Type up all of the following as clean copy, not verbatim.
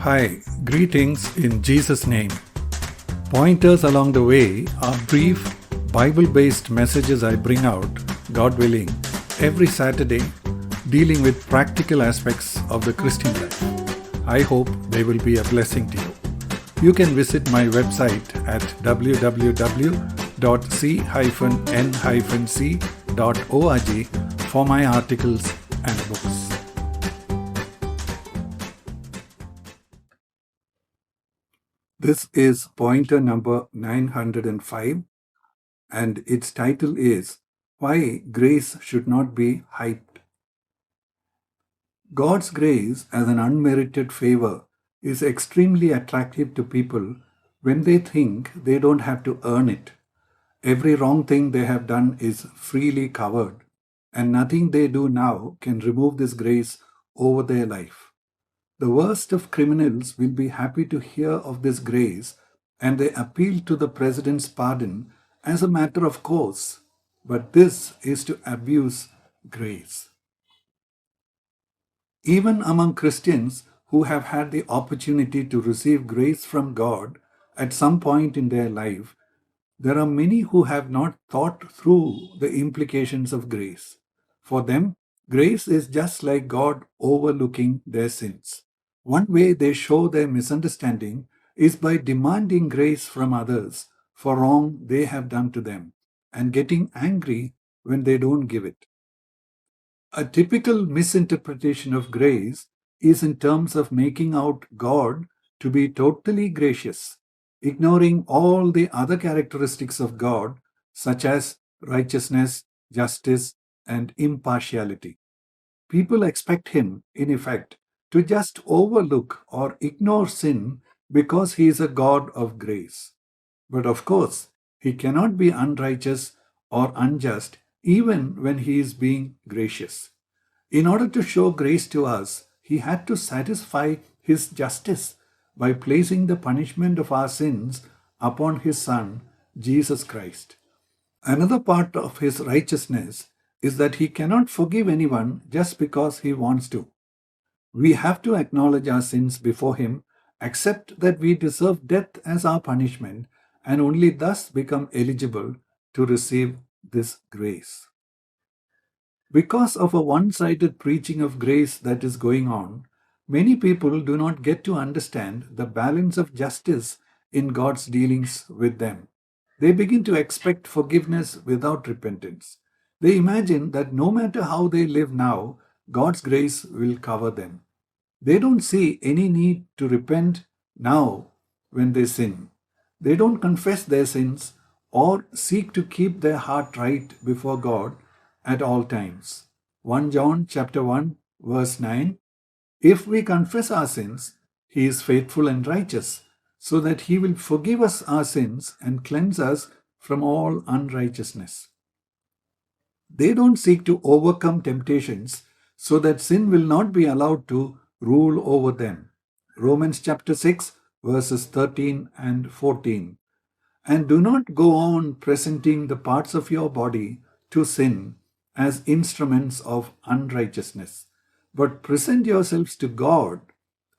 Hi, greetings in Jesus' name. Pointers along the way are brief, Bible based messages I bring out, God willing, every Saturday, dealing with practical aspects of the Christian life. I hope they will be a blessing to you. You can visit my website at www.c-n-c.org for my articles and books. This is pointer number 905, and its title is Why Grace Should Not Be Hyped. God's grace as an unmerited favor is extremely attractive to people when they think they don't have to earn it. Every wrong thing they have done is freely covered, and nothing they do now can remove this grace over their life. The worst of criminals will be happy to hear of this grace, and they appeal to the president's pardon as a matter of course. But this is to abuse grace. Even among Christians who have had the opportunity to receive grace from God at some point in their life, there are many who have not thought through the implications of grace. For them, grace is just like God overlooking their sins. One way they show their misunderstanding is by demanding grace from others for wrong they have done to them and getting angry when they don't give it. A typical misinterpretation of grace is in terms of making out God to be totally gracious, ignoring all the other characteristics of God, such as righteousness, justice, and impartiality. People expect Him, in effect, to just overlook or ignore sin because He is a God of grace. But of course, He cannot be unrighteous or unjust even when He is being gracious. In order to show grace to us, He had to satisfy His justice by placing the punishment of our sins upon His Son, Jesus Christ. Another part of His righteousness is that He cannot forgive anyone just because He wants to. We have to acknowledge our sins before Him, accept that we deserve death as our punishment, and only thus become eligible to receive this grace. Because of a one-sided preaching of grace that is going on, many people do not get to understand the balance of justice in God's dealings with them. They begin to expect forgiveness without repentance. They imagine that no matter how they live now, God's grace will cover them. They don't see any need to repent now when they sin. They don't confess their sins or seek to keep their heart right before God at all times. 1 John chapter 1 verse 9, if we confess our sins, He is faithful and righteous, so that He will forgive us our sins and cleanse us from all unrighteousness. They don't seek to overcome temptations so that sin will not be allowed to rule over them. Romans chapter 6 verses 13 and 14. And do not go on presenting the parts of your body to sin as instruments of unrighteousness, but present yourselves to God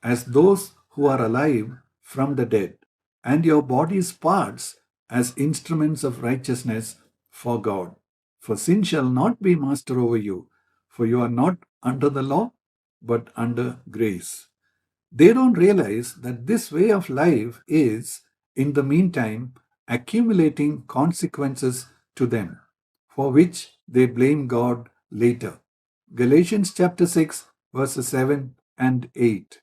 as those who are alive from the dead, and your body's parts as instruments of righteousness for God. For sin shall not be master over you, for you are not under the law, but under grace. They don't realize that this way of life is, in the meantime, accumulating consequences to them, for which they blame God later. Galatians chapter 6, verses 7 and 8.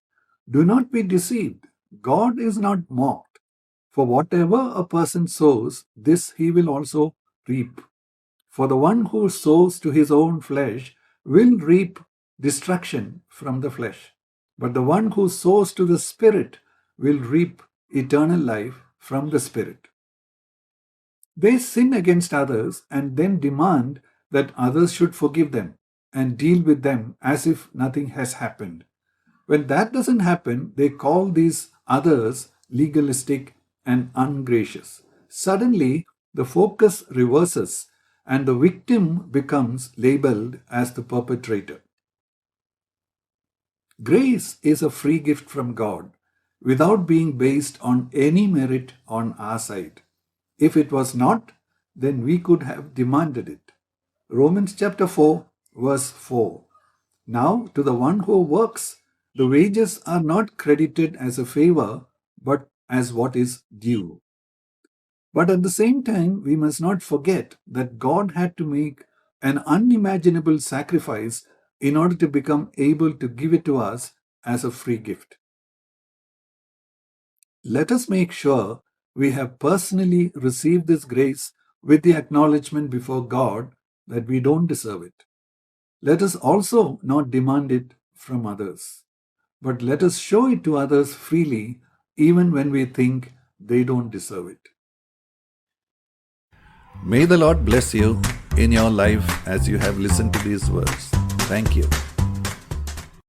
Do not be deceived. God is not mocked. For whatever a person sows, this he will also reap. For the one who sows to his own flesh will reap destruction from the flesh. But the one who sows to the Spirit will reap eternal life from the Spirit. They sin against others and then demand that others should forgive them and deal with them as if nothing has happened. When that doesn't happen, they call these others legalistic and ungracious. Suddenly, the focus reverses and the victim becomes labeled as the perpetrator. Grace is a free gift from God, without being based on any merit on our side. If it was not, then we could have demanded it. Romans chapter 4, verse 4. Now, to the one who works, the wages are not credited as a favor, but as what is due. But at the same time, we must not forget that God had to make an unimaginable sacrifice in order to become able to give it to us as a free gift. Let us make sure we have personally received this grace with the acknowledgement before God that we don't deserve it. Let us also not demand it from others, but let us show it to others freely, even when we think they don't deserve it. May the Lord bless you in your life as you have listened to these words. Thank you.